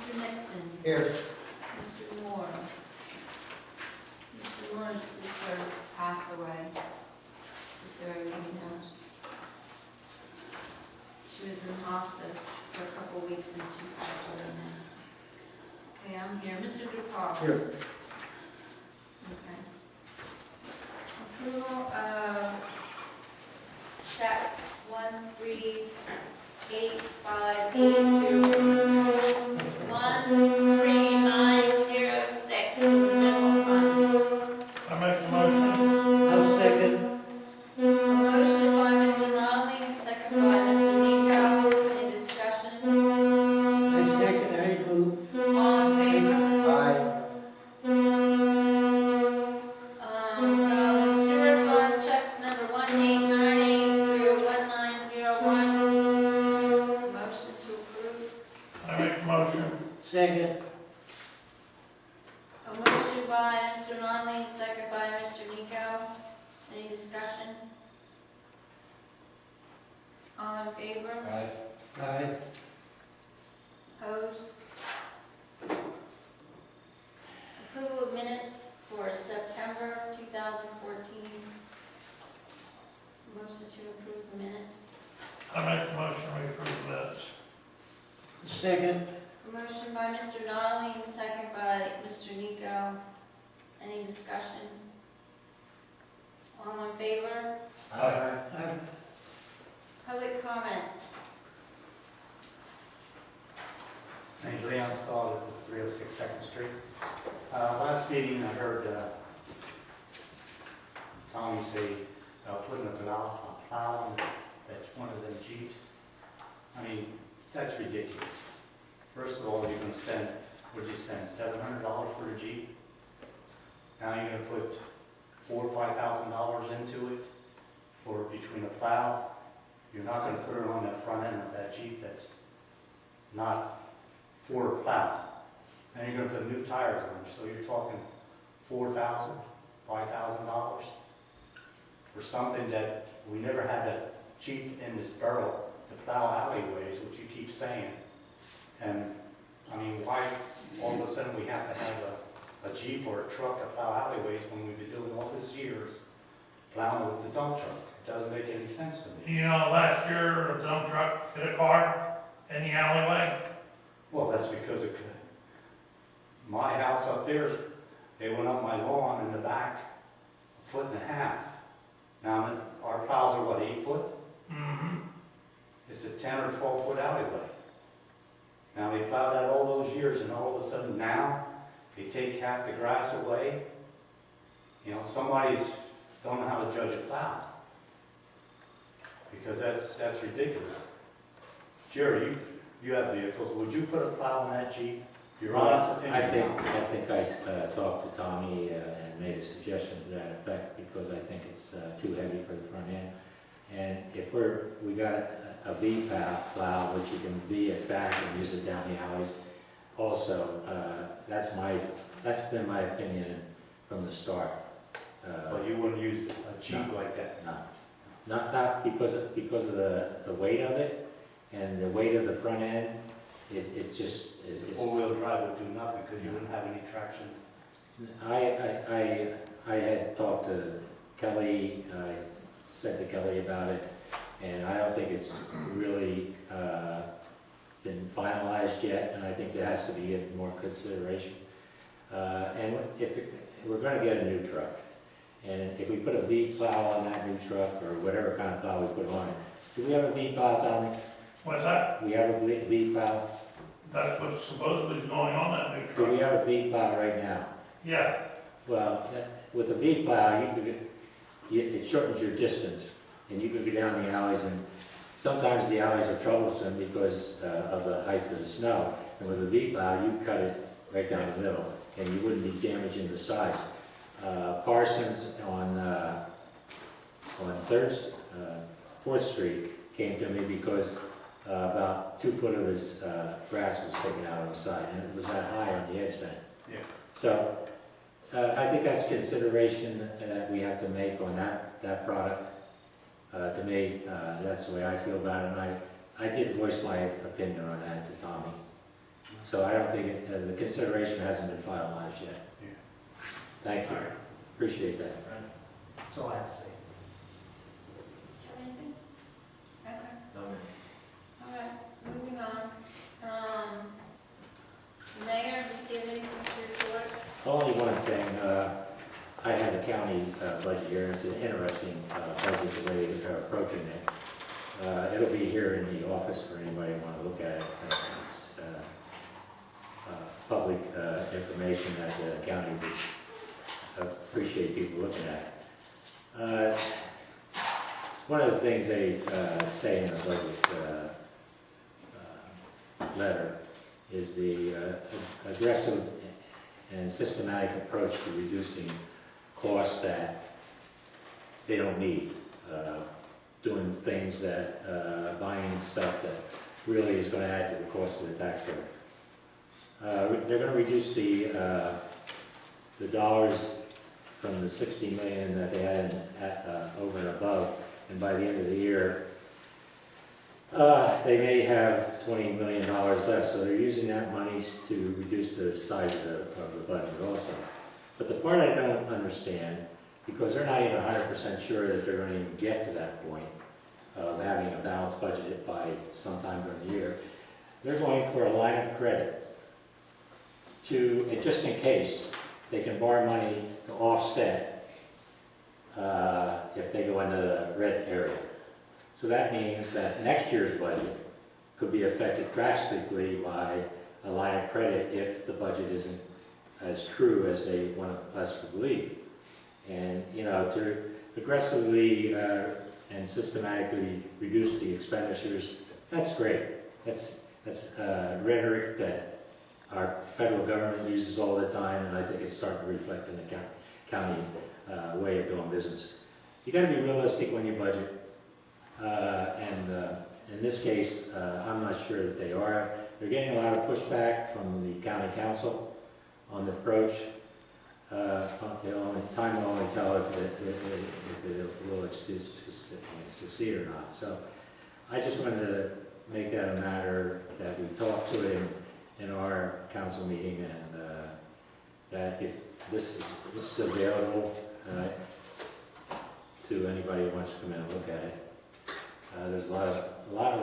Mr. Nixon. Here. Mr. Moore. Mr. Moore's sister passed away, just so everybody knows. She was in hospice for a couple weeks and she passed away now. Okay, I'm here. Mr. Dupont. Here. Okay. Approval of checks 13858 through 13906 in the general fund. I make the motion. I'll second. A motion by Mr. Nolly and second by Mr. Nico. Any discussion? I second, I move. All in favor? Aye. From the sewer fund, checks number 1898 through 1901. Motion to approve. I make the motion. Second. A motion by Mr. Nonley, second by Mr. Nico. Any discussion? All in favor? Aye. Aye. Opposed? Approval of minutes for September 2014. Motion to approve the minutes. I make the motion we approve the minutes. Second. A motion by Mr. Nonley, second by Mr. Nico. Any discussion? All in favor? Aye. Aye. Public comment. My name's Leon Stahl at 306 2nd Street. Last meeting I heard Tommy say putting a plow on that's one of them Jeeps. I mean, that's ridiculous. First of all, you're going to spend, would you spend $700 for a Jeep? Now you're going to put $4,000 or $5,000 into it for between a plow. You're not going to put it on that front end of that Jeep that's not for a plow. And you're going to put new tires on it, so you're talking $4,000, $5,000 for something that we never had a Jeep in this borough to plow alleyways, which you keep saying. And I mean, why all of a sudden we have to have a Jeep or a truck to plow alleyways when we've been doing all these years plowing with the dump truck? It doesn't make any sense to me. You know, last year a dump truck hit a car in the alleyway. Well, that's because of my house up there, they went up my lawn in the back 1.5 feet. Now, our plows are what, 8 foot? Mm-hmm. It's a 10 or 12 foot alleyway. Now, they plowed that all those years, and all of a sudden now, they take half the grass away. You know, somebody's don't know how to judge a plow. Because that's ridiculous. Jerry, you have vehicles. Would you put a plow on that Jeep? Your honest opinion? I think I talked to Tommy and made a suggestion to that effect because I think it's too heavy for the front end. And if we got a V plow, which you can V it back and use it down the alleys, also that's been my opinion from the start. But you wouldn't use a Jeep like that? No, not because of the weight of it and the weight of the front end. It's four-wheel drive would do nothing because you wouldn't have any traction. I had talked to Kelly, I said to Kelly about it, and I don't think it's really been finalized yet, and I think there has to be more consideration. And if we're going to get a new truck, and if we put a V plow on that new truck, or whatever kind of plow we put on it, do we have a V plow, Tommy? What's that? We have a V plow? That's what supposedly is going on that new Do we truck. have a V plow right now? Yeah. Well, with a V plow, it shortens your distance, and you can go down the alleys, and sometimes the alleys are troublesome because of the height of the snow. And with a V plow, you cut it right down the middle, and you wouldn't be damaging the sides. Parsons on 4th Street came to me because about 2 foot of his grass was taken out on the side, and it was that high on the edge then. Yeah. So I think that's consideration that we have to make on that product. To me, that's the way I feel about it, and I did voice my opinion on that to Tommy. So I don't think, the consideration hasn't been finalized yet. Yeah. Thank you, appreciate that. That's all I have to say. Do you have anything? Okay, No. all right, moving on. Mayor, does he have anything to report? Only one thing, I have the county budget here, it's an interesting budget, the way they're approaching it. It'll be here in the office for anybody who want to look at it. It's public information that the county would appreciate people looking at. One of the things they say in the budget letter is the aggressive and systematic approach to reducing costs that they don't need. Doing things that, buying stuff that really is going to add to the cost of the taxpayer. They're going to reduce the dollars from the 60 million that they had over and above, and by the end of the year, they may have $20 million left, so they're using that money to reduce the size of the budget also. But the part I don't understand, because they're not even 100% sure that they're going to even get to that point of having a balanced budget by sometime during the year, they're going for a line of credit to, just in case, they can borrow money to offset if they go into the red area. So that means that next year's budget could be affected drastically by a line of credit if the budget isn't as true as they want us to believe. And, you know, to aggressively and systematically reduce the expenditures, that's great. That's rhetoric that our federal government uses all the time, and I think it's starting to reflect in the county way of doing business. You got to be realistic when you budget. In this case, I'm not sure that they are. They're getting a lot of pushback from the county council on the approach. Time will only tell if it will succeed or not. So I just wanted to make that a matter that we talk to it in our council meeting, and that if this is available to anybody who wants to come in and look at it. There's a lot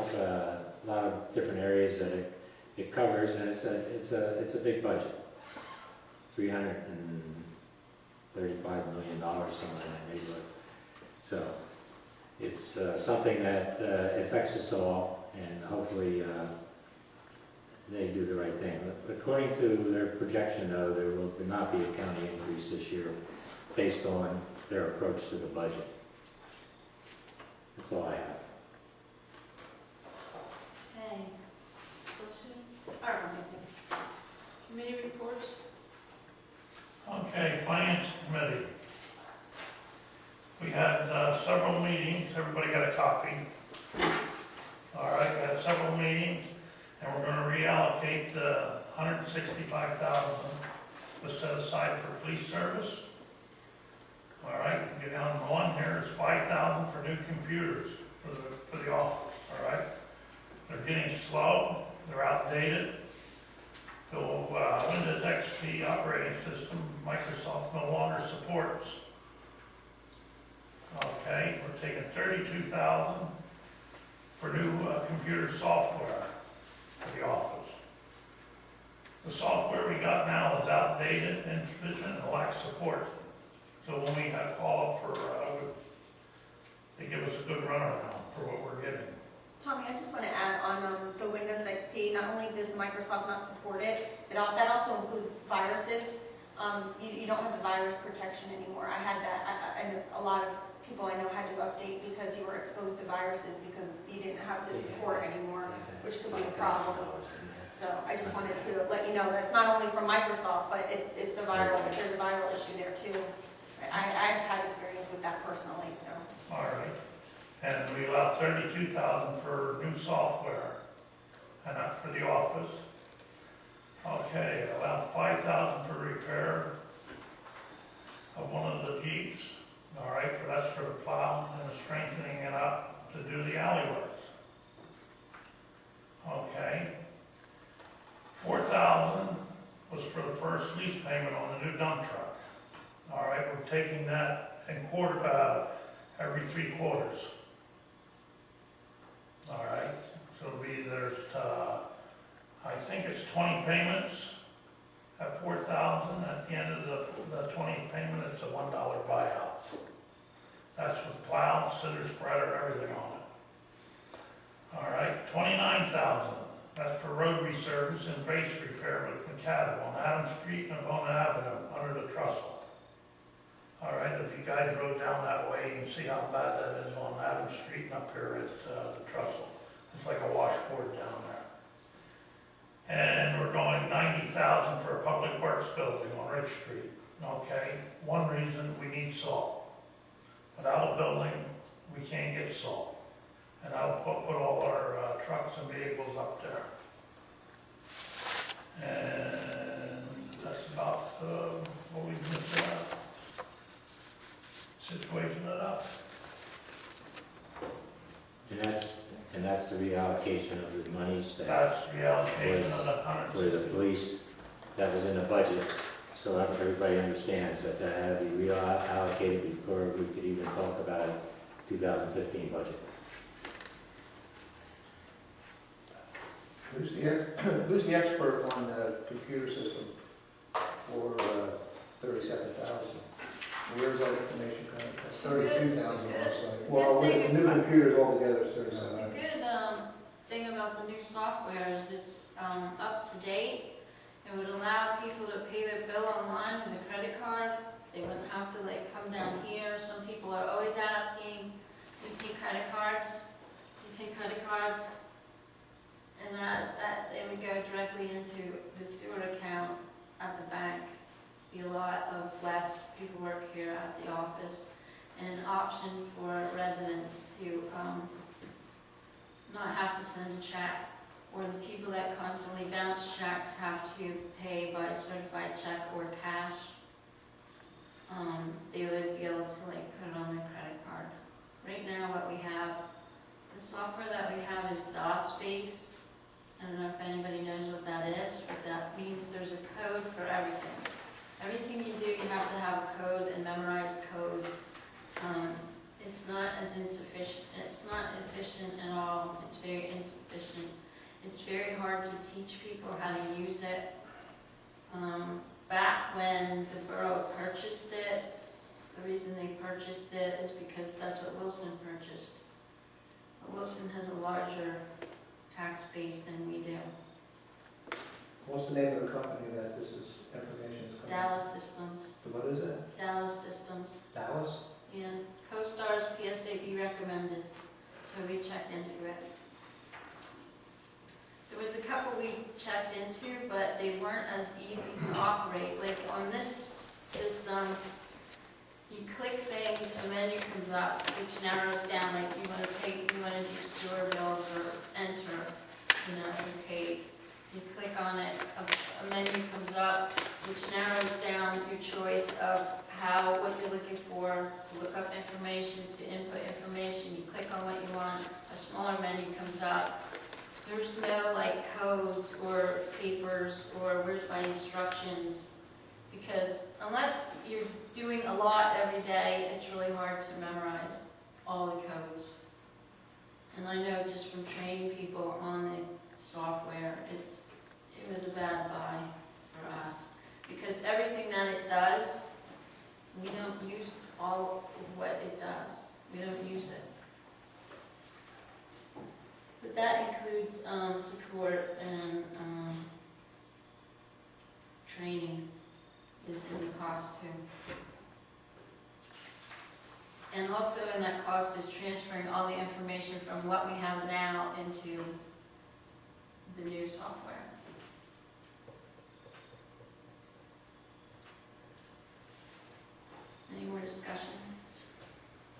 of different areas that it covers, and it's a big budget, $335 million, something in that neighborhood. So it's something that affects us all, and hopefully they do the right thing. But according to their projection, though, there will not be a county increase this year based on their approach to the budget. That's all I have. Okay. All right, committee reports? Okay, Finance Committee. We had several meetings, everybody got a copy. All right, we had several meetings, and we're going to reallocate $165,000 was set aside for police service. All right, get down to one here, is $5,000 for new computers for the office. All right, they're getting slow, they're outdated. The Windows XP operating system, Microsoft no longer supports. Okay, we're taking $32,000 for new computer software for the office. The software we got now is outdated, insufficient, and lacks support. So when we have call for, they give us a good runaround for what we're getting. Tommy, I just want to add on the Windows XP, not only does Microsoft not support it, that also includes viruses. You don't have the virus protection anymore. I had that, and a lot of people I know had to update because you were exposed to viruses because you didn't have the support anymore, which could be a problem. So I just wanted to let you know that's not only from Microsoft, but there's a viral issue there too. I've had experience with that personally, so. All right. And we allowed $32,000 for new software, and that's for the office. Okay, allowed $5,000 for repair of one of the Jeeps. All right, that's for the plow and strengthening it up to do the alleyways. Okay. $4,000 first lease payment on the new dump truck. All right, we're taking that in every 3 quarters. All right, so it'll be, I think it's 20 payments at $4,000. At the end of the 20th payment, it's a $1 buyout. That's with plow, scissor spreader, everything on it. All right, $29,000. That's for road resurface and base repair with McAdam on Adams Street and Bona Avenue under the trestle. All right, if you guys rode down that way, you can see how bad that is on Adams Street and up here at the trestle. It's like a washboard down there. And we're going $90,000 for a public works building on Ridge Street. Okay, one reason, we need salt. Without a building, we can't get salt. And I'll put all our trucks and vehicles up there. And that's about what we can situation it up. And that's the reallocation of the monies that That's reallocation of the for the 160. police, that was in the budget, so that everybody understands that that had to be reallocated before we could even talk about a 2015 budget. Who's the expert on the computer system for 37,000? Where's that information coming from? 32,000 on the website. Well, with the new computers altogether, it's The 37. good thing about the new software is it's up to date. It would allow people to pay their bill online with a credit card. They wouldn't have to like come down here. Some people are always asking, do you take credit cards? Do you take credit cards? And that it would go directly into the sewer account at the bank. Be a lot of less paperwork here at the office, and an option for residents to not have to send a check, or the people that constantly bounce checks have to pay by certified check or cash. They would be able to like put it on their credit card. Right now what we have, the software that we have is DOS based. I don't know if anybody knows what that is, but that means there's a code for everything. Everything you do, you have to have a code and memorize codes. It's not as insufficient. It's not efficient at all. It's very insufficient. It's very hard to teach people how to use it. Back when the borough purchased it, the reason they purchased it is because that's what Wilson purchased. But Wilson has a larger tax base than we do. What's the name of the company that this is information is coming? Dallas Systems. What is it? Dallas Systems. Dallas? And CoStar's PSAB recommended, so we checked into it. There was a couple we checked into, but they weren't as easy to operate. Like on this system, you click things, a menu comes up, which narrows down, like you want to do sewer bills or enter, pay. You click on it, a menu comes up, which narrows down your choice of what you're looking for, to look up information, to input information. You click on what you want, a smaller menu comes up. There's no like codes or papers or where's my instructions, because unless you're doing a lot every day, it's really hard to memorize all the codes. And I know just from training people on the software, it was a bad buy for us, because everything that it does, we don't use all of what it does. We don't use it. But that includes support and training is in the cost too. And also in that cost is transferring all the information from what we have now into the new software. Any more discussion?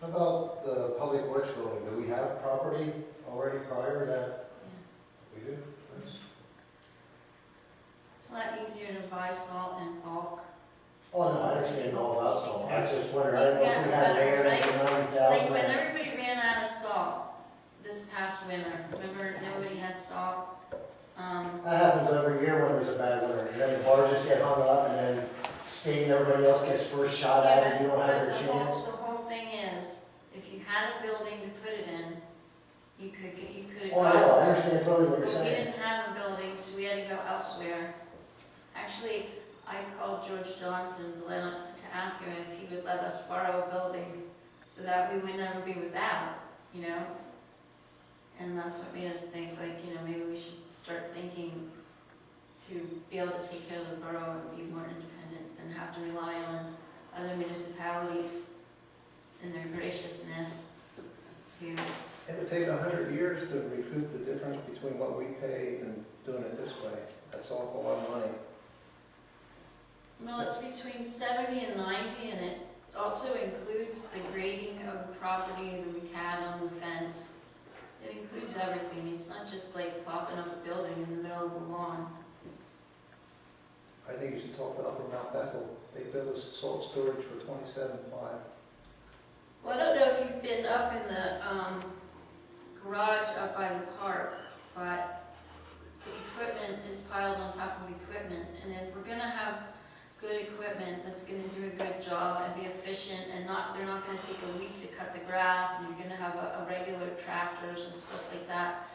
How about the public works building? Do we have property already prior to that? Yeah. We do? Nice. It's a lot easier to buy salt in bulk. Oh, no, I understand all about salt. I just wondered, I don't know if we Yeah, had land right. for Like when 90,000. everybody ran out of salt this past winter, remember nobody had salt? That happens every every year when there's a bad winter, and then the barges get hung up, and then state and everybody else gets first shot at it, you don't have a But chance. the whole thing is, if you had a building to put it in, you could have Oh, I got know, I some. understand totally what But you're we saying. didn't have a building, so we had to go elsewhere. Actually, I called George Johnson to ask him if he would let us borrow a building so that we would never be without, you know? And that's what made us think, like, you know, maybe we should start thinking to be able to take care of the borough and be more independent than have to rely on other municipalities and their graciousness to, It would take 100 years to recoup the difference between what we pay and doing it this way. That's an awful lot of money. well, it's between 70 and 90, and it also includes the grading of the property, the recad on the fence. It includes everything. It's not just like plopping up a building in the middle of the lawn. I think you should talk to Upper Mount Bethel. They built a salt storage for $27,500. Well, I don't know if you've been up in the garage up by the park, but the equipment is piled on top of equipment. And if we're gonna have good equipment that's gonna do a good job and be efficient and they're not gonna take a week to cut the grass, and you're gonna have a regular tractors and stuff like that,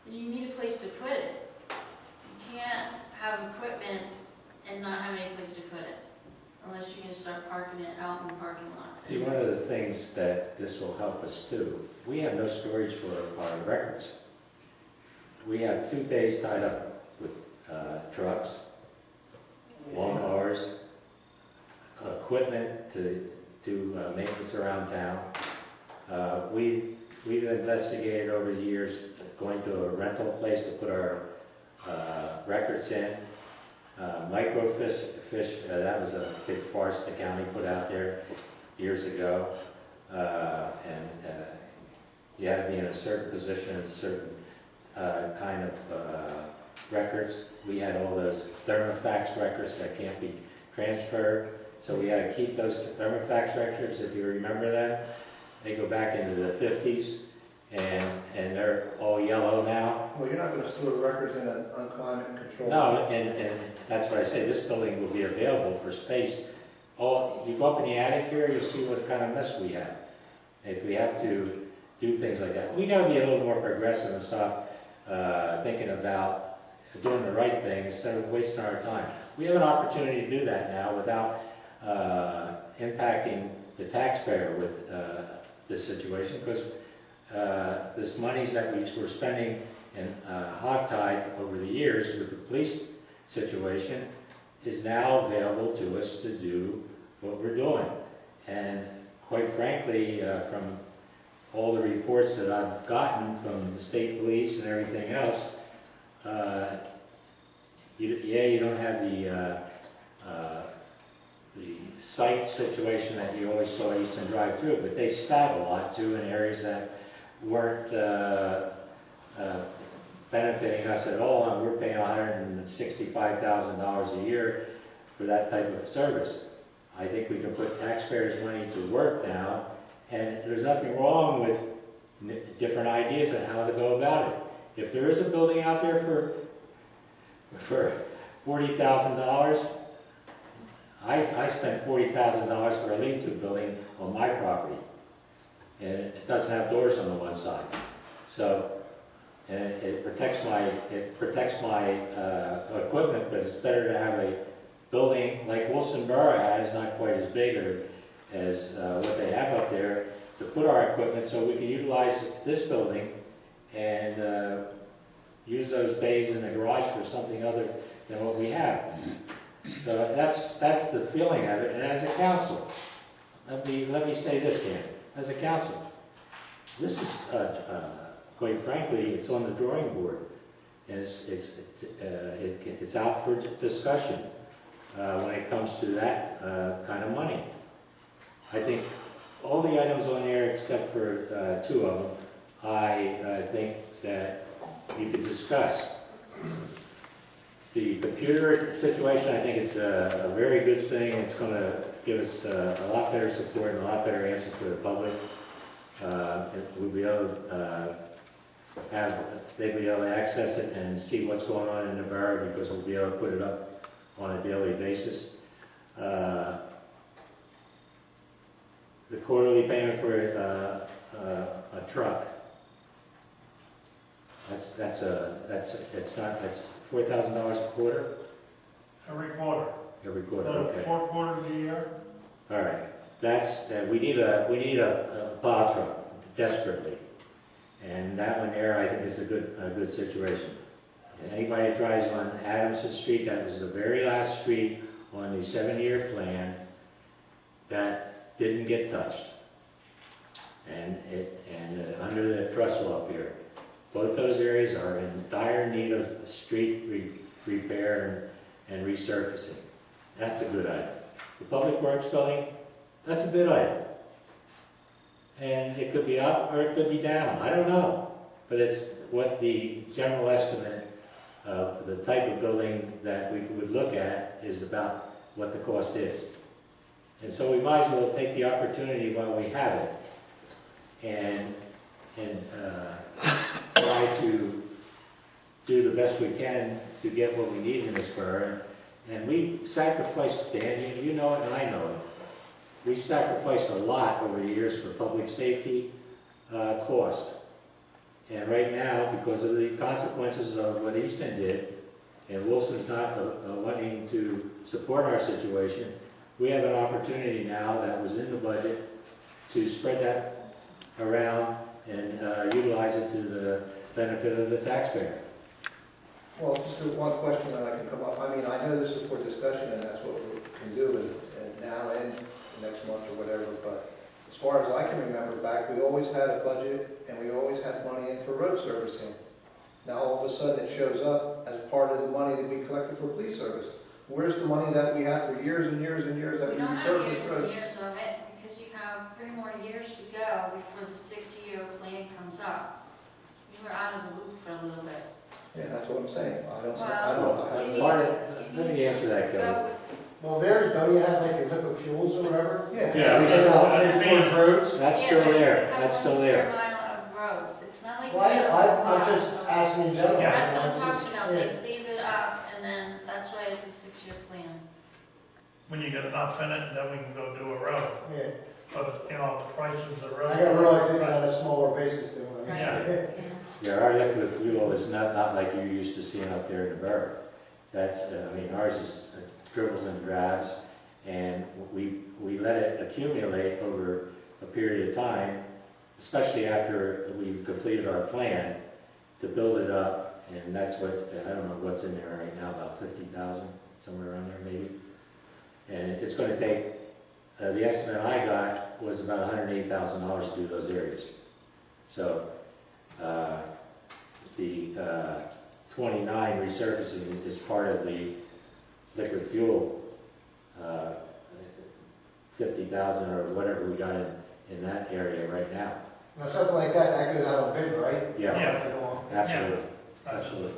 then you need a place to put it. You can't have equipment and not have any place to put it, unless you're gonna start parking it out in the parking lot. See, one of the things that this will help us do, we have no storage for our records. We have 2 days tied up with trucks, lawnmowers, equipment to do maintenance around town. We've investigated over the years going to a rental place to put our records in. Microfiche, that was a big farce the county put out there years ago. You had to be in a certain position, a certain kind of records. We had all those thermofax records that can't be transferred, so we had to keep those thermofax records, if you remember them. They go back into the 50s, and they're all yellow now. Well, you're not going to store records in an unclimate control. No, and that's what I say, this building will be available for space. Oh, you go up in the attic here, you'll see what kind of mess we have. If we have to do things like that, we gotta be a little more progressive and stop thinking about doing the right thing instead of wasting our time. We have an opportunity to do that now without impacting the taxpayer with this situation, because this monies that we were spending in hogtied over the years with the police situation is now available to us to do what we're doing. And quite frankly, from all the reports that I've gotten from the state police and everything else, you don't have the site situation that you always saw Easton drive through, but they sat a lot too in areas that weren't benefiting us at all, and we're paying $165,000 a year for that type of service. I think we can put taxpayers' money to work now, and there's nothing wrong with different ideas on how to go about it. If there is a building out there for $40,000, I spent $40,000 for a lean-to building on my property, and it doesn't have doors on the one side. So, and it protects my equipment, but it's better to have a building like Wilson Borough has, not quite as big as what they have up there, to put our equipment so we can utilize this building and use those bays in the garage for something other than what we have. So that's the feeling of it. And as a council, let me say this, Dan. As a council, this is quite frankly, it's on the drawing board, and it's out for discussion when it comes to that kind of money. I think all the items on there, except for 2 of them, I think that you could discuss. The computer situation, I think it's a very good thing. It's going to give us a lot better support and a lot better answer for the public. We'll be able to they'll be able to access it and see what's going on in the borough, because we'll be able to put it up on a daily basis. The quarterly payment for a truck, that's $4,000 a quarter? Every quarter. Every quarter, So okay. 4 quarters a year? All right, we need a plow truck desperately, and that one there I think is a good situation. Anybody that drives on Adamson Street, that was the very last street on the 7-year plan that didn't get touched, and under the trestle up here, both those areas are in dire need of street repair and resurfacing. That's a good item. The Public Works building, that's a bid item. And it could be up or it could be down, I don't know. But it's what the general estimate of the type of building that we would look at is about what the cost is. And so we might as well take the opportunity while we have it and try to do the best we can to get what we need in this borough. And we sacrificed, Dan, you know it and I know it, we sacrificed a lot over the years for public safety cost. And right now, because of the consequences of what Easton did, and Wilson's not wanting to support our situation, we have an opportunity now that was in the budget to spread that around and utilize it to the benefit of the taxpayer. Well, just one question that I can come up. I mean, I know this is for discussion and that's what we can do and now and next month or whatever, but as far as I can remember back, we always had a budget and we always had money in for road servicing. Now all of a sudden it shows up as part of the money that we collected for police service. Where's the money that we had for years and years and years that We we don't have reserved years for and roads? years of it, because you have 3 more years to go before the 6-year plan comes up. You were out of the loop for a little bit. Yeah, that's what I'm saying. I don't, Let me answer that, Kelly. Well, don't you have like your liquid fuels or whatever? Yeah. Yeah. We still have towards roads? That's still there, that's still there. It covers 1 square mile of roads, it's not like. Well, I'm just asking in general. Yeah. That's what I'm talking about, Yeah. they save it up, and then that's why it's a 6-year plan. When you get enough in it, then we can go do a road. Yeah, But, you know, the prices of roads. I gotta realize this is on a smaller basis than what I Yeah. mean. Yeah, our liquid fuel is not like you're used to seeing up there in the borough. That's, I mean, ours is dribbles and drabs, and we let it accumulate over a period of time, especially after we've completed our plan, to build it up, and that's what, I don't know what's in there right now, about 50,000, somewhere around there maybe. And it's gonna take, the estimate I got was about $180,000 to do those areas. So, the 29 resurfacing is part of the liquid fuel, 50,000 or whatever we got in that area right now. Now, something like that goes out on bid, right? Yeah, Yeah. absolutely, absolutely.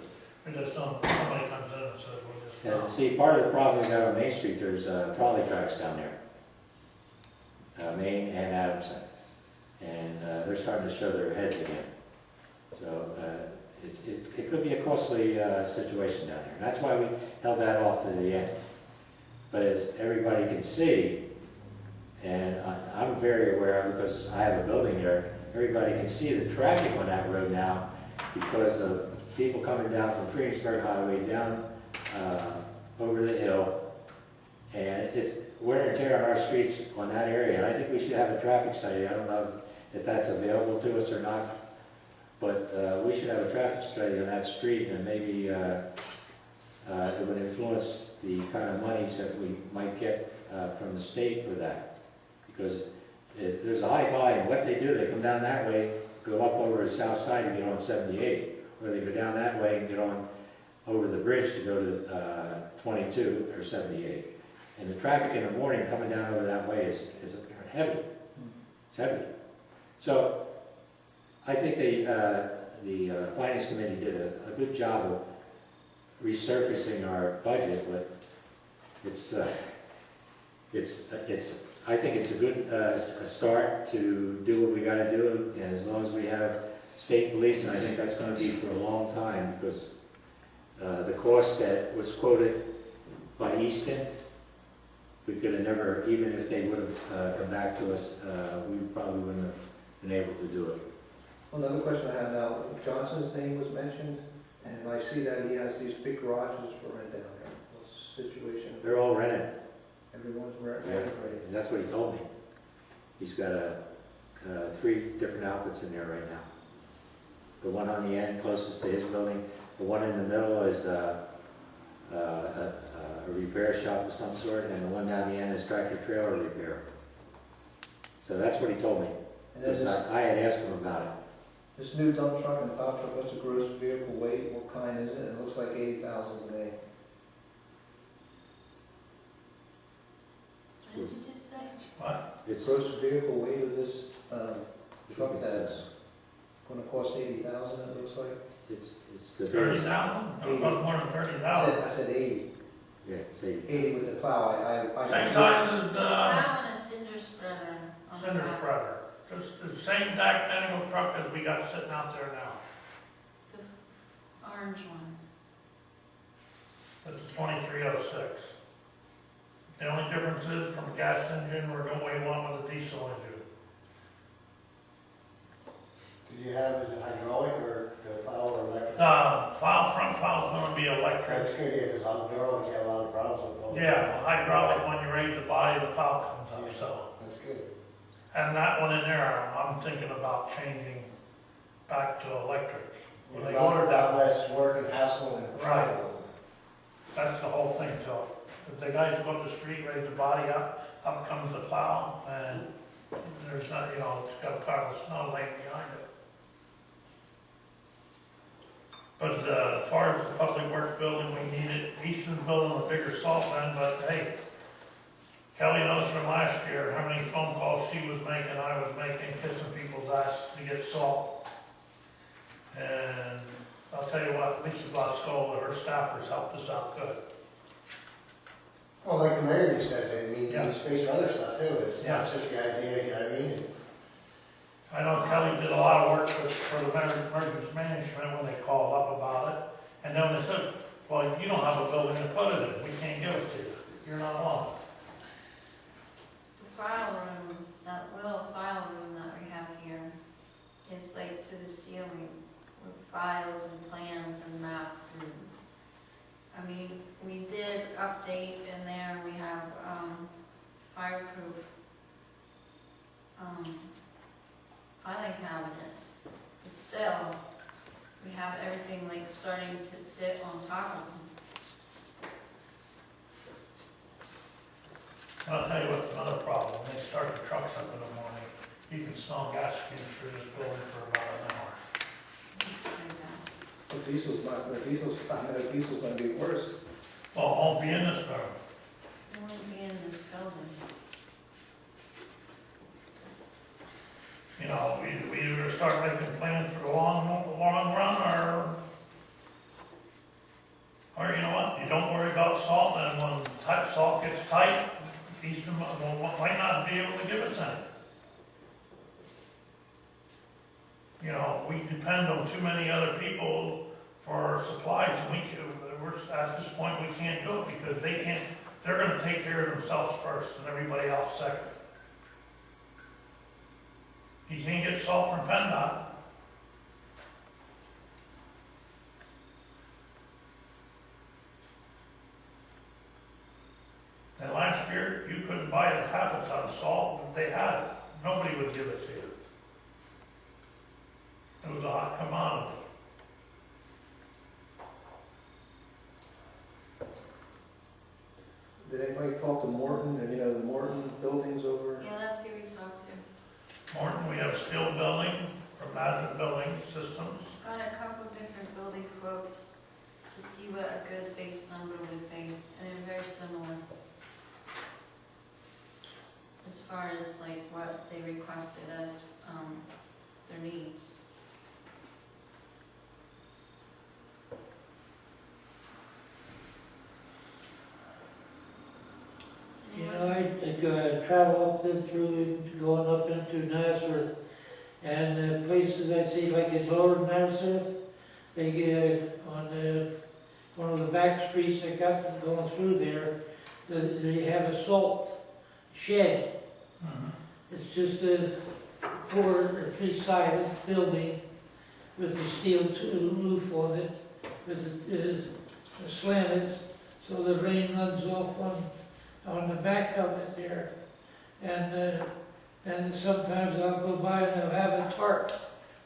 We just don't, somebody comes in and says, we'll just. And see, part of the problem we got on Main Street, there's trolley tracks down there. Main and Adamson. And they're starting to show their heads again. So it could be a costly situation down there. And that's why we held that off to the end. But as everybody can see, and I'm very aware of, because I have a building there, everybody can see the traffic on that road now because of people coming down from Freensburg Highway down over the hill. And it's wear and tear on our streets on that area. And I think we should have a traffic study. I don't know if that's available to us or not, but we should have a traffic study on that street, and maybe it would influence the kind of monies that we might get from the state for that. Because there's a high volume. What they do, they come down that way, go up over the south side and get on 78, or they go down that way and get on over the bridge to go to 22 or 78. And the traffic in the morning coming down over that way is heavy. It's heavy. So I think the Finance Committee did a good job of resurfacing our budget, but I think it's a good start to do what we got to do, and as long as we have state police, and I think that's gonna be for a long time, because the cost that was quoted by Easton, we could have never, even if they would have come back to us, we probably wouldn't have been able to do it. Another question I have now, Johnson's name was mentioned, and I see that he has these big garages for rent down there. What's the situation? They're all rented, Everyone's renting, Yeah. right? and that's what he told me. He's got 3 different outfits in there right now. The one on the end closest to his building, the one in the middle is a repair shop of some sort, and the one down the end is tractor trailer repair. So that's what he told me. And then Because I had asked him about it. this new dump truck and plow truck, what's the gross vehicle weight? What kind is it? It looks like 80,000 to me. What did you just say? What? It's, Gross vehicle weight of this truck that's gonna cost 80,000, it looks like. it's the Thirty biggest. thousand? It costs more than 30,000. I said 80. Yeah, see, 80 with the plow. I Same size as, Plow and a cinder spreader on the cinder back. spreader. Just the same identical truck as we got sitting out there now. The orange one. This is 2306. The only difference is from a gas engine, we're going way one with a diesel engine. Did you have, is it hydraulic or the plow or electric? Front plow's gonna be electric. That's good, yeah, because hydraulic, you have a lot of problems with those. Yeah, hydraulic, when you raise the body, the plow comes up, so. That's good. And that one in there, I'm thinking about changing back to electric. When A they lot ordered that, less work and hassle and Right. trouble. that's the whole thing to it. If the guys go up the street, raise the body up comes the plow, and there's not, it's got a pile of snow laying behind it. But as far as the public works building, we need it. Easton's building a bigger salt bin, but hey, Kelly knows from last year how many phone calls she was making, I was making, kissing people's ass to get salt. And I'll tell you what, Lisa Blascola, her staffers helped us out good. Well, like the mayor says, I mean, you Yeah. need space for other stuff too, it's Yeah. not just the idea, you know what I mean? I know Kelly did a lot of work for the emergency management when they called up about it. And then they said, well, you don't have a building to put it in, we can't give it to you, you're not on. The file room, that little file room that we have here is like to the ceiling with files and plans and maps and, I mean, we did update in there, we have, fireproof, filing cabinets, but still, we have everything like starting to sit on top of them. I'll tell you what's another problem, when they start the trucks up in the morning, you can smell gas fumes through this building for about an hour. It's pretty bad. The diesel's gonna be worse. Well, it won't be in this room. It wouldn't be in this building. We either start making plans for the long run, or you know what, you don't worry about salt, and when salt gets tight, Easton might not be able to give us any. We depend on too many other people for our supplies, and at this point, we can't do it, because they're gonna take care of themselves first, and everybody else second. You can't get salt from PennDOT. And last year, you couldn't buy a half a ton of salt if they had it. Nobody would give it to you. It was a hot commodity. Did anybody talk to Morton, and the Morton buildings over? Yeah, that's who we talked to. Morton, we have a steel building from Madison Building Systems. Got a couple different building quotes to see what a good base number would be, and they're very similar. As far as like what they requested as, their needs. I travel up then through, going up into Nazareth, And places I see, like in Lower Narrowsmith, they get on one of the back streets that got going through there, they have a salt shed. It's just a 4 or 3-sided building with a steel roof on it, with it slanted, so the rain runs off on the back of it there. And sometimes I'll go by and they'll have a tarp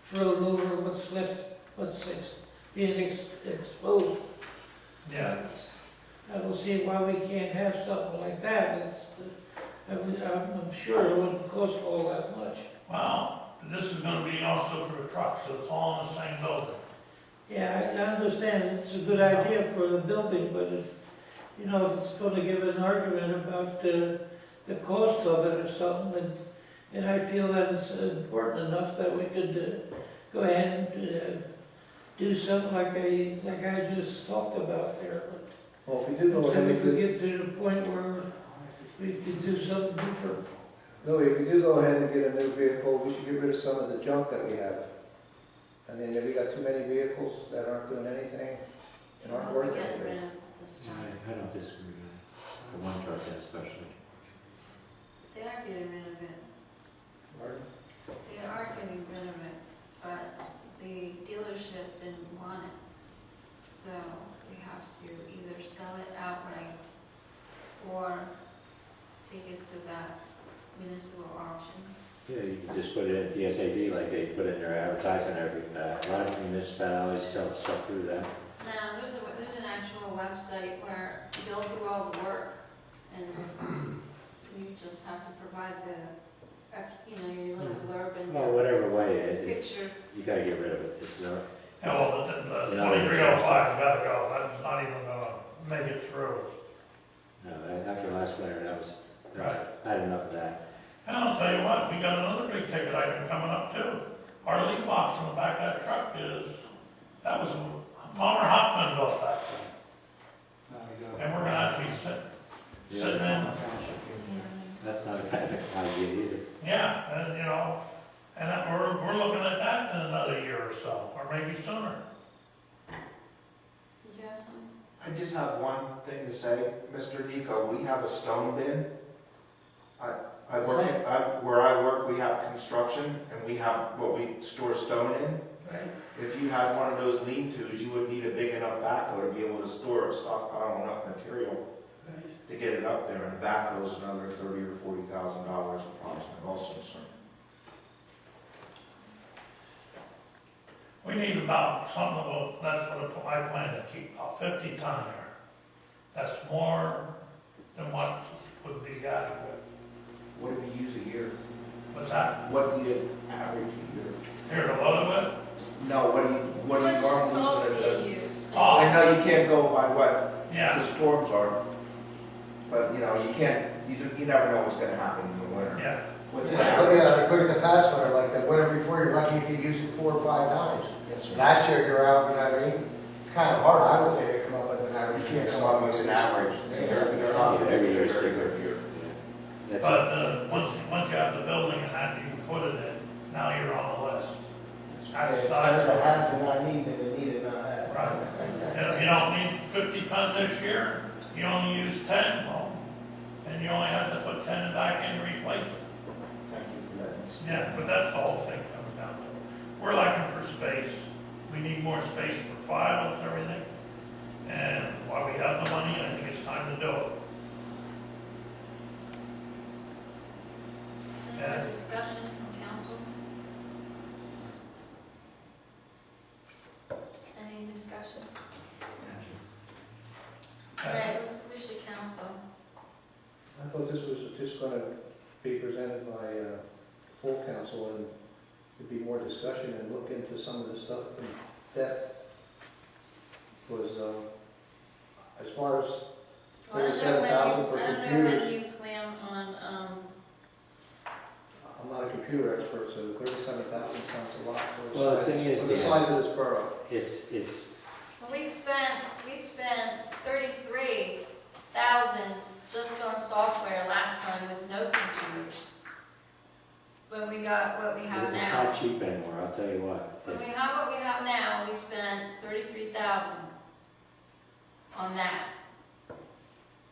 thrown over what's left, being exposed. Yeah. I don't see why we can't have something like that. I'm sure it wouldn't cost all that much. Well, this is gonna be also for the trucks, so it's all in the same building. Yeah, I understand, it's a good idea for the building, but if it's gonna give an argument about the cost of it or something, and I feel that it's important enough that we could go ahead and do something like I just talked about there. Well, if we do go So ahead we and could do, get to the point where we could do something different. no, if we do go ahead and get a new vehicle, we should get rid of some of the junk that we have. And then if we got too many vehicles that aren't doing anything and aren't worth Get rid anything. of this time. I don't disagree with that, the one truck especially. They are getting rid of it. Pardon? They are getting rid of it, but the dealership didn't want it. So we have to either sell it outright or take it to that municipal auction. Yeah, you can just put it in PSAB like they put in their advertisement a lot of municipalities sell stuff through them. Now, there's an actual website where they'll do all the work and you just have to provide your little blurb and Well, whatever way, picture. you gotta get rid of it, it's not, Yeah, well, the It's another 2305's gotta go, that's not even gonna make it through. no, after last winter, Right. I had enough of that. And I'll tell you what, we got another big ticket item coming up too. Our lead box on the back of that truck that was, Palmer Hoffman built that thing. And we're gonna have to be sitting in, That's not a bad idea either. yeah, and that we're looking at that in another year or so, or maybe sooner. Did you have something? I just have one thing to say, Mr. Nico, we have a stone bin. Where I work, we have construction, and we have what we store stone in. Right. If you had one of those lean-tos, you would need a big enough backhoe to be able to store, stockpile enough material to get it up there, and backhoe's another $30,000 or $40,000 approximately also, so. We need about that's what I plan to keep, about 50 ton there. That's more than what would be adequate. What do we use a year? What's that? What do you average a year? Here to load it with? No, what do you How much salt normally do use it you at? use? Oh. I know you can't go by what Yeah, the storms are, but you can't, you never know what's gonna happen in the winter. yeah. What's Look that? at the past winter, like the winter before, you're lucky if you use it 4 or 5 times. Yes, sir. Last year, you're out, it's kind of hard, I would say, to come up with an average. You can't come up with an average. Every year is different. That's But once you have the building and that, you can put it in, now you're on the list. That's It's better to size. have and not need than to need and not have. Right. And if you don't need 50 ton this year, you only use 10, well, and you only have to put 10 back in to replace it. Thank you for that. Yeah, but that's the whole thing comes down to. We're looking for space. We need more space for files and everything. And while we have the money, I think it's time to do it. Is there any more discussion from council? Any discussion? All right, let's wish the council. I thought this was just gonna be presented by full council and there'd be more discussion and look into some of the stuff in depth. Was, as far as Well, I don't know 37,000 for when computers, you plan on, I'm not a computer expert, so 37,000 sounds a lot for Well, the thing is, for the yeah. size of this borough. It's, well, we spent 33,000 just on software last time with no computers. When we got what we have it's now. not not cheap anymore, I'll tell you what. When we have what we have now, we spent 33,000 on that.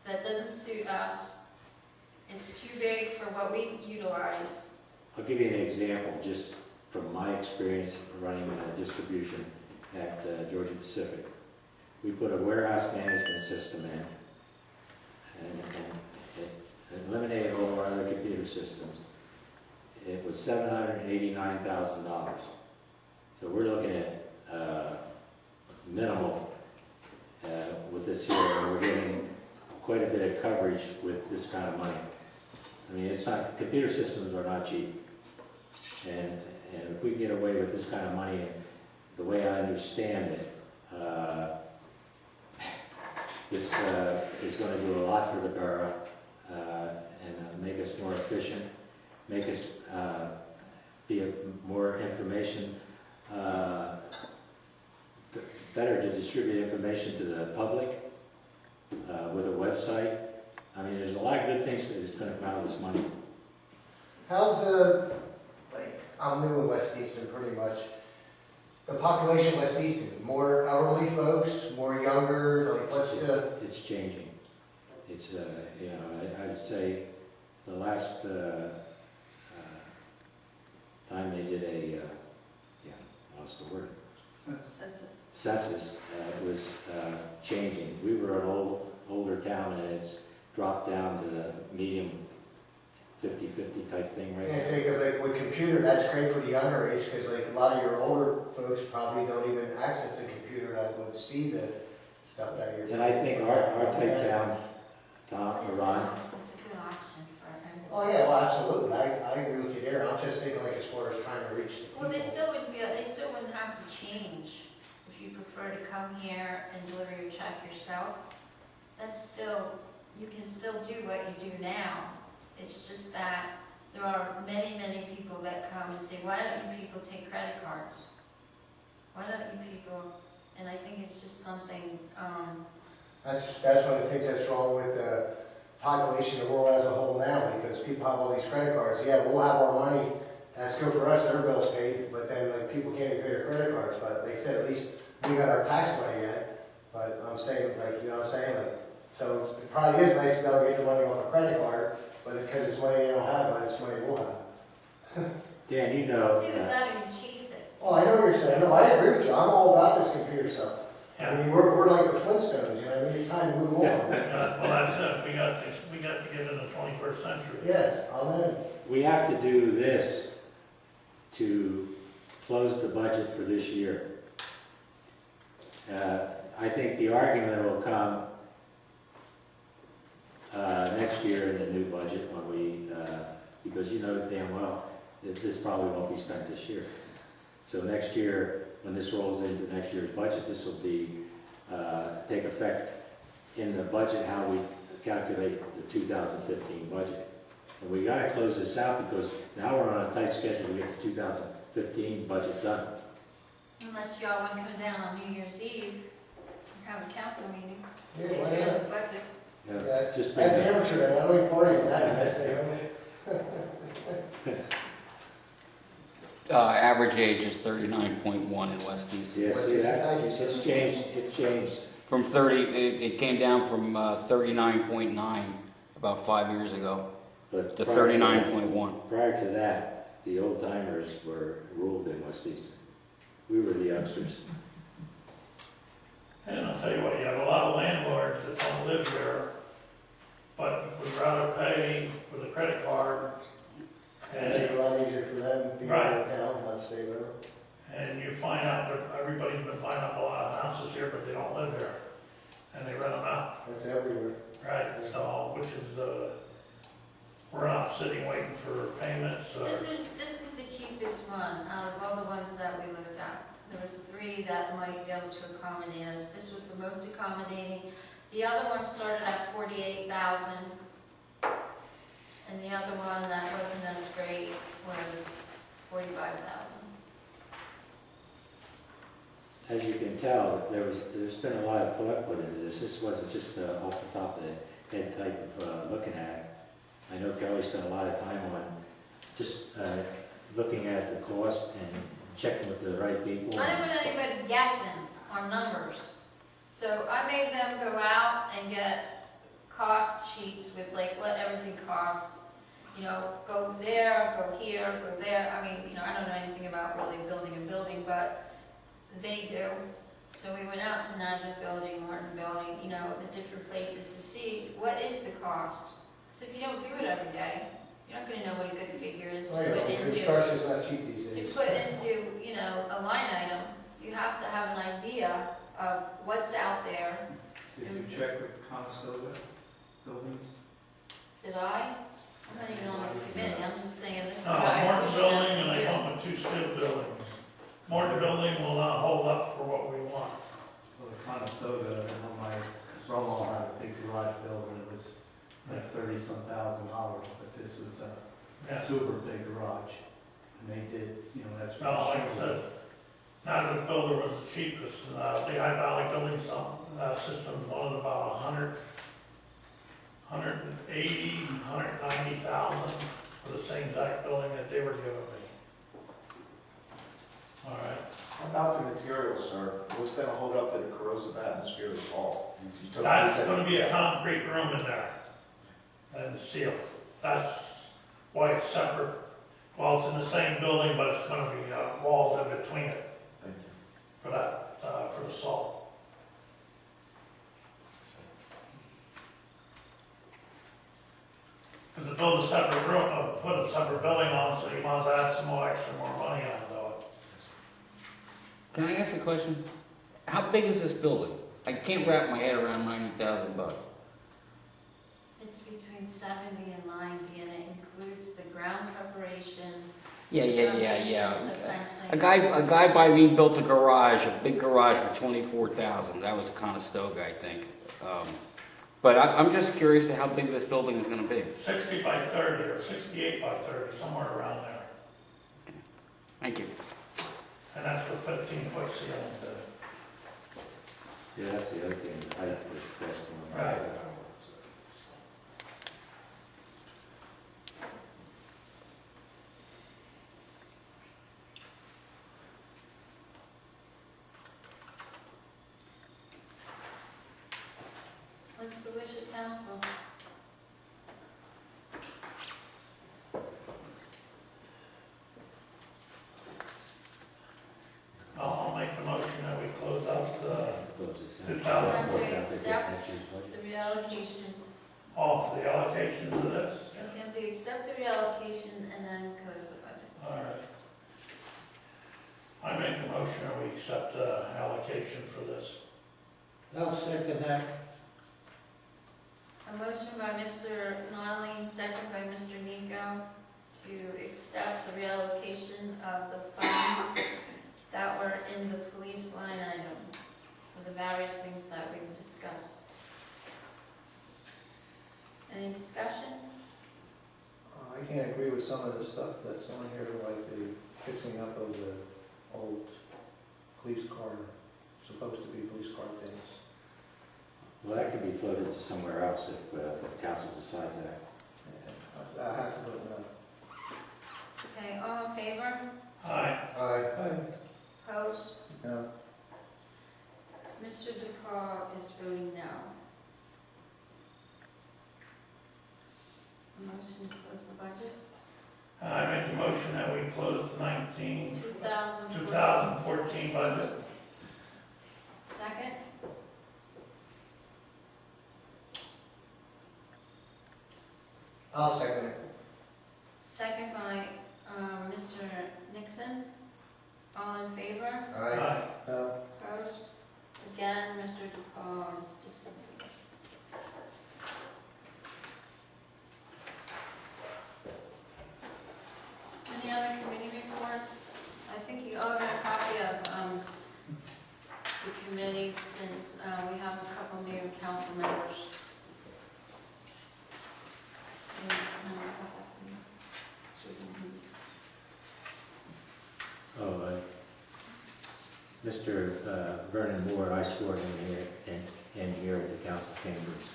That doesn't suit us. It's too big for what we utilize. I'll give you an example, just from my experience running distribution at Georgia Pacific. We put a warehouse management system in, and it eliminated all our other computer systems. It was $789,000. So we're looking at minimal with this here, and we're getting quite a bit of coverage with this kind of money. I mean, it's not, computer systems are not cheap. And if we get away with this kind of money, the way I understand it, this is going to do a lot for the borough and make us more efficient, make us be more information, better to distribute information to the public with a website. I mean, there's a lot of good things that is going to come out of this money. How's like, I'm new in West Easton pretty much. The population of West Easton, more elderly folks, more younger, like what's the? It's changing. It's, you know, I'd say the last time they did a, what's the word? Census, it was changing. We were an older town, and it's dropped down to the medium 50-50 type thing right I now. say, because like with computer, that's great for the younger age, because like a lot of your older folks probably don't even access the computer that would see the stuff that you're. And I think our type town, Tom, or Ron, It's a good option for everyone. Oh, yeah, well, absolutely, I agree with you there, I'm just thinking like as far as trying to reach the people. Well, they still wouldn't have to change. If you prefer to come here and deliver your check yourself, that's still, you can still do what you do now. It's just that there are many, many people that come and say, why don't you people take credit cards? Why don't you people, and I think it's just something, That's one of the things that's wrong with the population of the world as a whole now, because people have all these credit cards. Yeah, we'll have our money, that's good for us, our bills paid, but then like people can't even pay their credit cards, but like I said, at least we got our tax money yet. But I'm saying, like, you know what I'm saying, like, so it probably is nice to be able to get the money off a credit card, but because it's money they don't have, but it's money we'll have. Dan, you know. it's either that or you chase it. Oh, I know what you're saying, no, I agree with you, I'm all about this computer stuff. I mean, we're like the Flintstones, you know what I mean, it's time to move on. Well, that's it, we got to get in the 21st century. Yes, amen. We have to do this to close the budget for this year. I think the argument will come next year in the new budget when we, because you know damn well that this probably won't be spent this year. So next year, when this rolls into next year's budget, this will be, take effect in the budget, how we calculate the 2015 budget. And we gotta close this out because now we're on a tight schedule to get the 2015 budget done. Unless y'all want to come down on New Year's Eve and have a council meeting. Yeah, Take why care not? of the budget. You know, Yeah, just bring that's that- amateur, I don't even party with that, I say, Average age is 39.1 in West Easton. Yeah, see that? It's changed, it changed. From 30, it came down from 39.9 about 5 years ago But to prior 39.1. Prior to that, the old timers were ruled in West Easton. We were the youngsters. And I'll tell you what, you have a lot of landlords that don't live here, but would rather pay with a credit card. It's a lot easier for them being out of town, not stay there. And you find out that everybody's been buying up a lot of houses here, but they don't live here, and they rent them out, That's everywhere. right? So, which is, we're not sitting waiting for payments, This is the cheapest one out of all the ones that we looked at. There was 3 that might be able to accommodate us. This was the most accommodating. The other one started at 48,000, and the other one that wasn't as great was 45,000. As you can tell, there's been a lot of thought put into this. This wasn't just off the top of the head type of looking at it. I know Kelly spent a lot of time on just looking at the cost and checking with the right people. I didn't want anybody guessing on numbers. So I made them go out and get cost sheets with like what everything costs. You know, go there, go here, go there. I mean, you know, I don't know anything about really building a building, but they do. So we went out to Nazareth Building, Morton Building, you know, the different places to see what is the cost. So if you don't do it every day, you're not gonna know what a good figure is to Oh, yeah, put into. construction's not cheap these To days. put into, you know, a line item, you have to have an idea of what's out there. Did you check with Conestoga Buildings? Did I? I'm not even on this committee, I'm just saying this is what I Morton pushed Building, them and I to do. went with 2 steel buildings. Morton Building will not hold up for what we want. Well, the Conestoga, you know, my brother-in-law had a big garage building, it was like $30-some thousand, but this was a Yeah. super big garage. And they did, you know, that's. No, like I said, Nazareth Builder was the cheapest, Lehigh Valley Building System wanted about 180, 190,000 for the same exact building that they were giving me. All right, How about the materials, sir? What's gonna hold up to the corrosive atmosphere of salt? You took- that's gonna be a concrete room in there and sealed. That's why it's separate. Well, it's in the same building, but it's gonna be walls in between it Thank you. for that, for the salt. Because to build a separate room, put a separate building on, so you might as well add some more money on it. Can I ask a question? How big is this building? I can't wrap my head around $90,000. It's between 70 and 90, and it includes the ground preparation. Yeah. The fencing. A guy by me built a garage, a big garage for $24,000. That was Conestoga, I think. But I'm just curious to how big this building is going to be. 60 by 30 or 68 by 30, somewhere around there. Thank you. And that's with 15-foot ceiling. Yeah, that's the other thing, the height was the best one. Right. What's the wish of council? I'll make the motion that we close out the, Close this out. 2000. Close out the Accept next year's budget. The reallocation. off the allocation for this. We have to accept the reallocation and then close the budget. All right. I make the motion that we accept the allocation for this. I'll second that. A motion by Mr. Noeline, second by Mr. Nico, to accept the reallocation of the funds that were in the police line item for the various things that we've discussed. Any discussion? I can't agree with some of the stuff that's on here, like the fixing up of the old police car, supposed to be police car things. Well, that could be floated to somewhere else if the council decides that. And I have to vote no. Okay, all in favor? Aye. Aye. Opposed? No. Mr. DeCarl is voting no. A motion to close the budget? I make the motion that we close the 2014. 2014 budget. Second? I'll second it. Second by Mr. Nixon. All in favor? Aye. No. Opposed? Again, Mr. DePaul is dissenting. Any other committee reports? I think you all got a copy of the committee since we have a couple new council members. So, Mr. Vernon Moore, I swore him in here at the council chambers.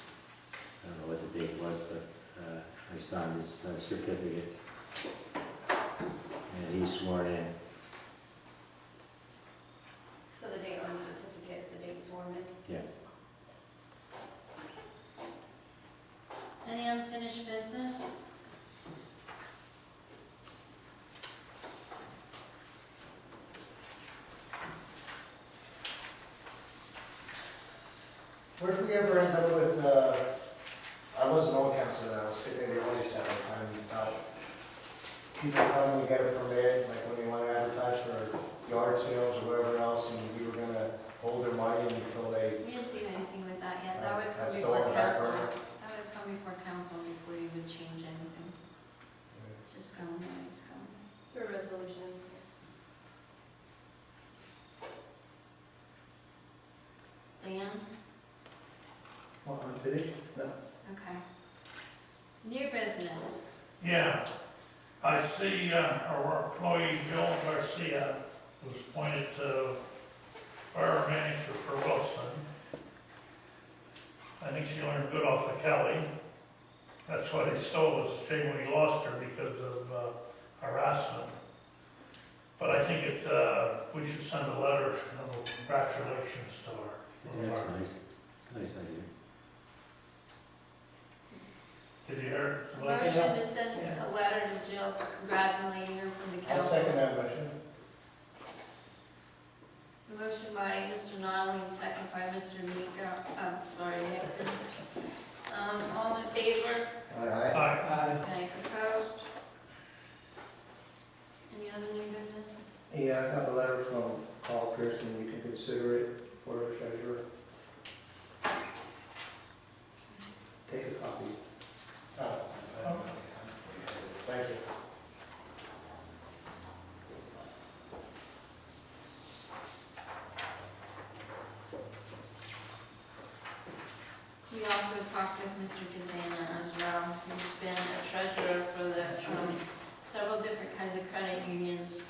I don't know what the date was, but I signed his certificate. and he's sworn in. So the date on the certificate is the date sworn in? Yeah. Any unfinished business? Where did we ever end up with, I wasn't on council then, I was sitting in the audience at the time, people coming to get a permit, like when they want to advertise for yard sales or whatever else, and we were gonna hold their money until they, We didn't do anything with that yet, that would come That's still before on the back council. burner? That would come before council before you would change anything. It's just going the way it's going. Through resolution. Dan? Well, unfinished? No. Okay. New business. Yeah, I see our employee Jill Garcia was appointed to borough manager for Wilson. I think she learned good off of Kelly. That's what he stole, it was a shame when he lost her because of harassment. But I think we should send a letter of congratulations to her. Yeah, that's nice. It's a nice idea. Did you hear? Motion to send a letter to Jill congratulating her from the I'll council. second that motion. Motion by Mr. Nolly, and second by Mr. Nixon. All in favor? Aye. Aye. Okay, opposed? Any other new business? Yeah, I got a letter from Carl Pearson, you can consider it for the treasurer. Take a copy. Oh, thank you. We also talked with Mr. Kazana as well. He's been a treasurer for the several different kinds of credit unions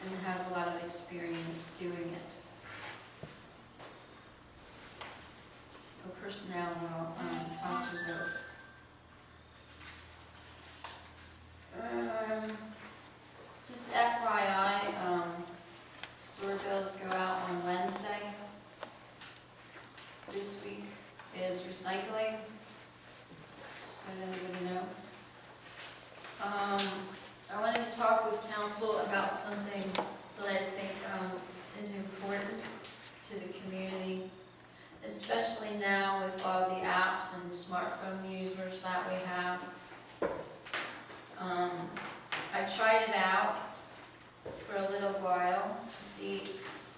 and has a lot of experience doing it. So personnel will talk to both. Just FYI, sewer bills go out on Wednesday. This week is recycling, so everybody know. I wanted to talk with council about something that I think is important to the community, especially now with all the apps and smartphone users that we have. I tried it out for a little while to see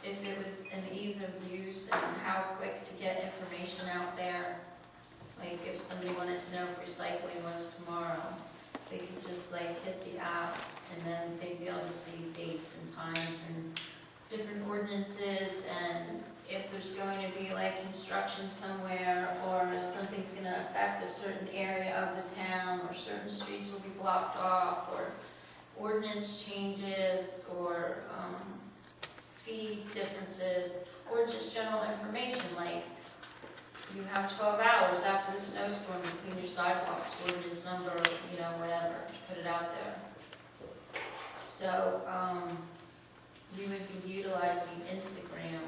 if it was an ease of use and how quick to get information out there. Like if somebody wanted to know if recycling was tomorrow, they could just like hit the app and then they'd be able to see dates and times and different ordinances, and if there's going to be like construction somewhere or if something's going to affect a certain area of the town or certain streets will be blocked off or ordinance changes or fee differences or just general information like you have 12 hours after the snowstorm to clean your sidewalks, ordinance number, whatever, put it out there. So we would be utilizing Instagram.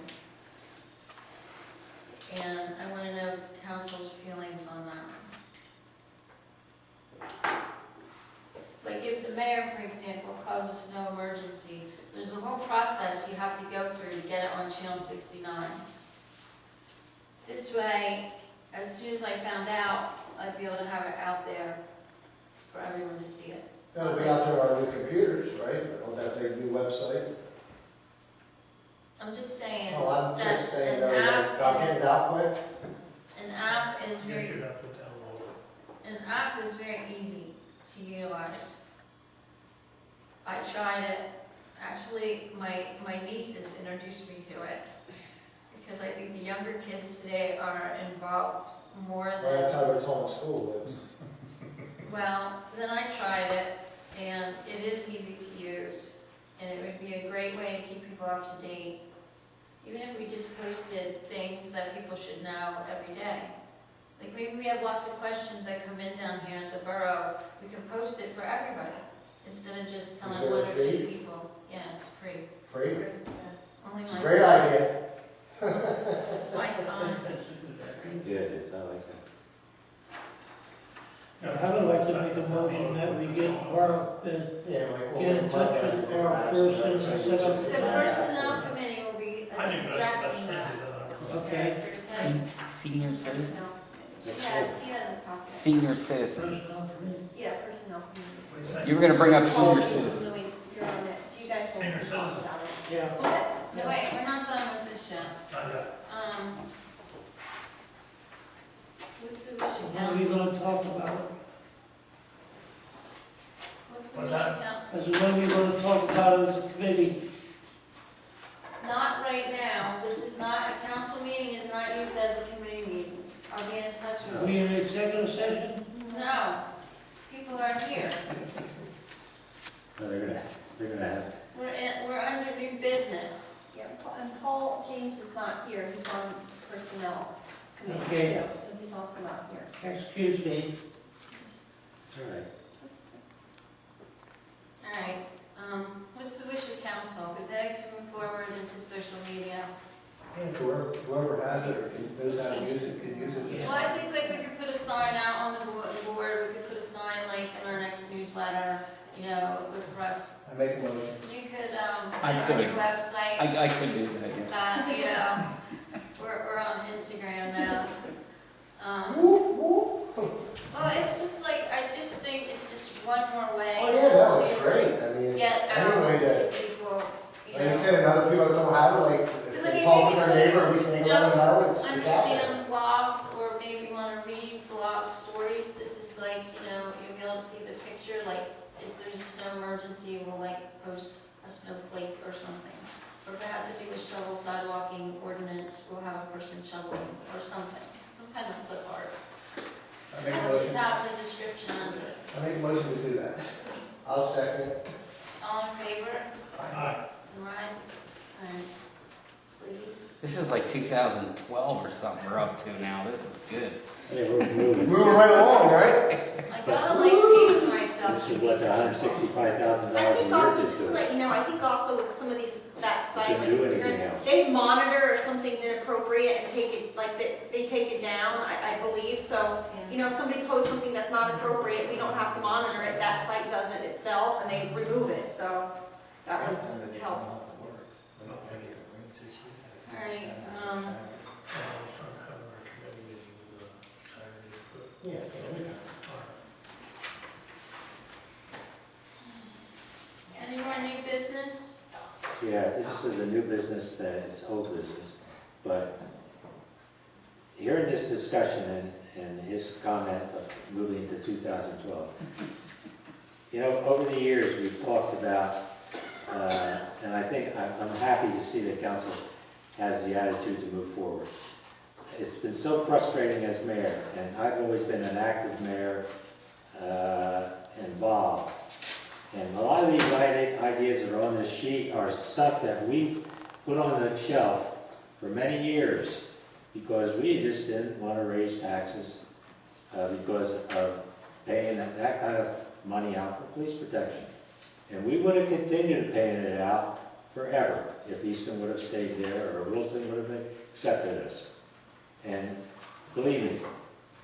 And I want to know council's feelings on that. Like if the mayor, for example, calls a snow emergency, there's a whole process you have to go through to get it on Channel 69. This way, as soon as I found out, I'd be able to have it out there for everyone to see it. That'll be out there on our new computers, right, on that big new website? I'm just saying Oh, I'm that just saying, an app I'll get is, it out quick. an app is You very, should have to download it. an app is very easy to utilize. I tried it. Actually, my nieces introduced me to it because I think the younger kids today are involved more Well, that's than, how we're taught in school, it's, well, then I tried it and it is easy to use and it would be a great way to keep people up to date. Even if we just posted things that people should know every day. Like maybe we have lots of questions that come in down here at the borough, we can post it for everybody. instead of just Is telling it one or free? 2 people. Yeah, it's free. Free? Yeah. Only It's my a great time. idea. Just my time. Yeah, it is, I like that. I would like to make a motion that we get our, Yeah, like. get in touch with our person and set up. The personnel committee will be I think that's addressing that. Okay. Senior citizen? Personnel. Yeah, the copy. Senior citizen. Personnel committee. Yeah, personnel committee. You were gonna bring up senior Oh, citizen. you're on it. You guys will Senior talk citizen. about it. Yeah. No, wait, we're not done with this yet. Not yet. What's the wish of What are we council? gonna talk about? What's the What's wish that? of council? As to when we're gonna talk about it as a committee. Not right now. This is not, a council meeting is not used as a committee meeting. I'll be in touch Are with we you. in executive session? No, people are here. No, they're gonna have, We're under new business. Yeah, and Paul James is not here, he's on personnel committee, Okay. too, so he's also not here. Excuse me. all right. All right, what's the wish of council? Would they like to move forward into social media? Yeah, whoever has it or knows how to use it, can use it. Well, I think like we could put a sign out on the board, we could put a sign like in our next newsletter, you know, look for us. I make a motion. You could, I put on could. your website, I could do that, yeah. you know, we're on Instagram now. Well, it's just like, I just think it's just one more way. Oh, yeah, no, it's to great. I mean, Get out anyway, to that, people, you like you know. said, and other people don't have it, like, if Because I they mean, call maybe with their some neighbor, at least they let them know it's out there. Understand blogs, or maybe want to read blog stories. This is like, you know, you'll be able to see the picture, like, if there's a snow emergency, we'll like post a snowflake or something. Or if it has to do with shovel sidewalking ordinance, we'll have a person shoveling or something, some kind of clip art. I make a I'll just motion. have the description under it. I make a motion to do that. I'll second it. All in favor? Aye. Aye. Alright, please. This is like 2012 or something we're up to now. This is good. Hey, we're moving. Moving right along, right? I gotta like pace myself. This is what, $165,000 I a think year also, did just to to us. let you know, I think also with some of these, that site, like, Didn't do if you're anything gonna- else. they monitor if something's inappropriate and take it, like, they take it down, I believe, so, you know, if somebody posts something that's not appropriate, we don't have to monitor it, that site does it itself, and they remove it, so that would help. Alright, I was trying to have our committee meeting Saturday. Yeah. any more new business? Yeah, this is a new business that it's old business, but hearing this discussion and his comment of moving to 2012, you know, over the years, we've talked about, and I think I'm happy to see that council has the attitude to move forward. It's been so frustrating as mayor, and I've always been an active mayor, involved. And a lot of these ideas that are on this sheet are stuff that we've put on the shelf for many years because we just didn't want to raise taxes because of paying that kind of money out for police protection. And we would have continued paying it out forever if Easton would have stayed there or Wilson would have accepted us. And believe me,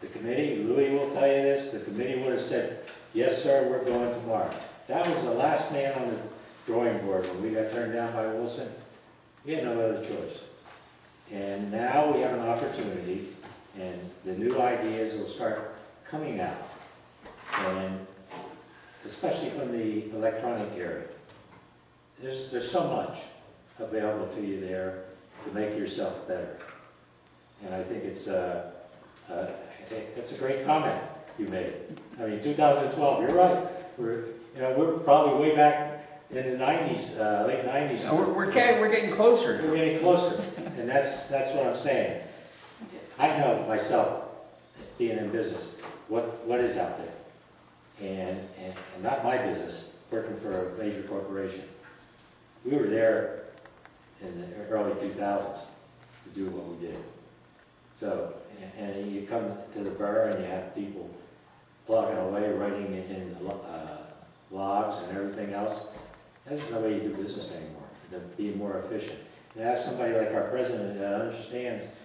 the committee, Louis will tell you this, the committee would have said, yes, sir, we're going tomorrow. That was the last man on the drawing board when we got turned down by Wilson. We had no other choice. And now we have an opportunity, and the new ideas will start coming out, and especially from the electronic area. There's so much available to you there to make yourself better. And I think it's a great comment you made. I mean, 2012, you're right. We're probably way back in the 90s, late 90s. We're getting closer. We're getting closer, and that's what I'm saying. I know myself, being in business, what is out there, and not my business, working for a major corporation. We were there in the early 2000s to do what we did. So, and you come to the borough and you have people plugging away, writing in logs and everything else. That's no way you do business anymore, to be more efficient. To have somebody like our president that understands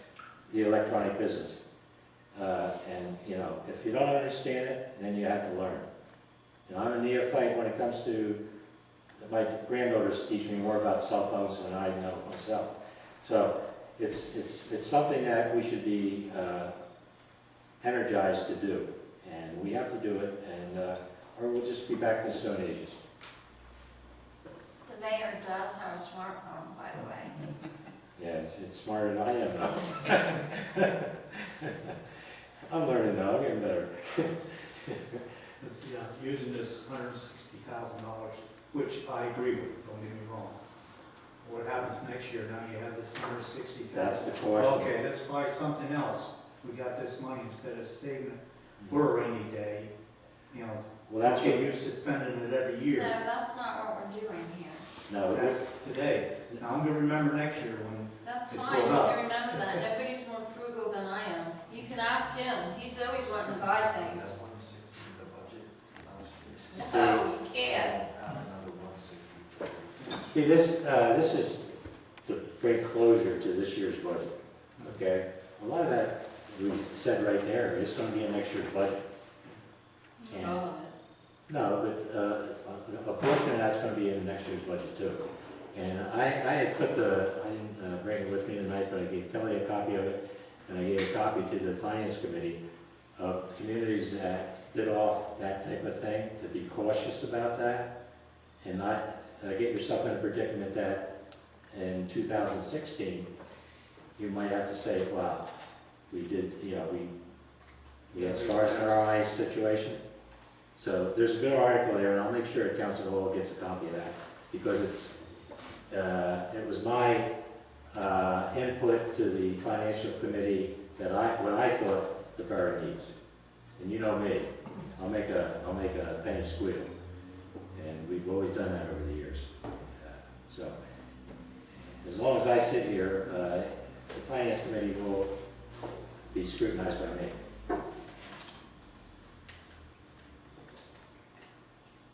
the electronic business. And, you know, if you don't understand it, then you have to learn. You know, I'm a neophyte when it comes to, my granddaughters teach me more about cell phones than I know myself. So it's something that we should be energized to do. And we have to do it, and or we'll just be back in the Stone Ages. The mayor does have a smartphone, by the way. Yeah, it's smarter than I am now. I'm learning now, I'm getting better. Yeah, using this $160,000, which I agree with, don't get me wrong. What happens next year, now you have this $160,000. That's the question. Okay, let's buy something else. We got this money instead of saving it for a rainy day, you know. Well, that's get what, used to spending it every No, year. that's not what we're doing here. no, That's today. Now, I'm gonna remember next year when, That's It's fine, you going up. can remember that. Nobody's more frugal than I am. You can ask him. He's always wanting to buy things. No, you can't. see, this is the great closure to this year's budget, okay? A lot of that we said right there is gonna be in next year's budget. Not all of it. No, but a portion of that's gonna be in next year's budget too. And I had put I didn't bring it with me tonight, but I gave Kelly a copy of it, and I gave a copy to the Finance Committee of communities that did off that type of thing, to be cautious about that, and not get yourself in a predicament that in 2016, you might have to say, wow, we did, you know, we had stars in our eyes situation. So there's a good article there, and I'll make sure Council Hall gets a copy of that, because it was my input to the Financial Committee that what I thought the borough needs. And you know me, I'll make a penny squeal, and we've always done that over the years. So as long as I sit here, the Finance Committee will be scrutinized by me.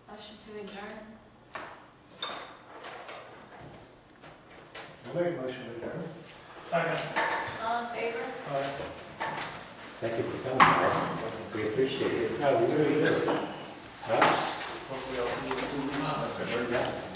Motion to adjourn. I'll make a motion to adjourn. Second. All in favor? Thank you for coming, guys. We appreciate it. No, we really do. Huh? Hopefully I'll see you in 2 months. Yeah.